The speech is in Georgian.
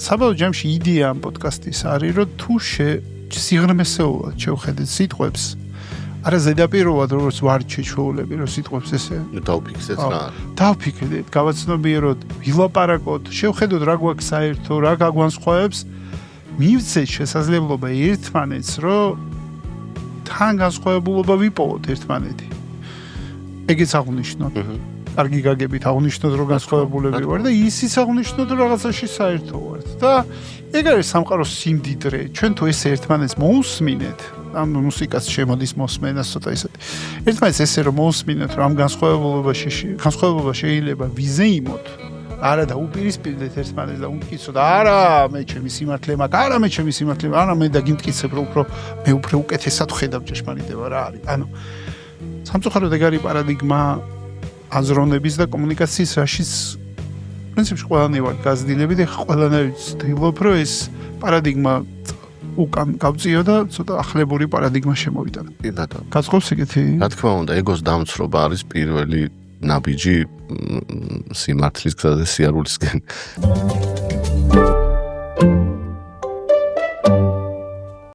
საბოლოო ჯამში იდეა ამ პოდკასტის არის, რომ თუ სიღრმესეულად შევხედეთ სიტყვებს, არა ზედაპირულად როგორც ვართ შეჩვეულები, რომ სიტყვებს ესე დავფიქსეთ რა. დავფიქრდეთ, გავაცნობიეროთ, ვილაპარაკოთ, შევხედოთ რა გვაქვს საერთო, რა გაგვანსხვავებს, მივცეთ შესაძლებლობა ერთმანეთს, რომ თან განსხვავებულობა ვიპოვოთ ერთმანეთი. ეგეც აღნიშნოთ. კარგი გაგებით აღნიშნოთ, რომ განსხვავებულები ვარ და ისიც აღნიშნოთ, რომ რაღაცაში საერთო ვართ. და ეგ არის სამყაროს სიმდიდრე. ჩვენ თუ ეს ერთმანეთს მოусმინეთ, ამ მუსიკას შემოდის მოსმენა ცოტა ისეთი. ერთმანეთს ესე რომ მოусმინეთ, რომ ამ განსხვავება შეიძლება ვიზეიმოთ, არა და უპირისპირდეთ ერთმანეთს და უმტკიცოთ, არა, მე ჩემი სიმართლე მაქვს, არა, მე ჩემი სიმართლე, არა, მე და გიმტკიცებ, რომ მე უფრო უკეთესად ხედავ ჭეშმარიტება რა არის. ანუ სამწუხაროდ ეგ არის პარადიგმა აზროვნების და კომუნიკაციის რაშიც პრინციპში ყველანი ვარ გაზრდილები და ყველანი ვცდილობ რომ ეს პარადიგმა უკან გავწიო და ცოტა ახლებური პარადიგმა შემოვიტანო. კი ბატონო. გაწყობს ეგეთი? რა თქმა უნდა, ეგოს დამცრობა არის პირველი ნაბიჯი სიმართლის გზაზე სიარულისკენ.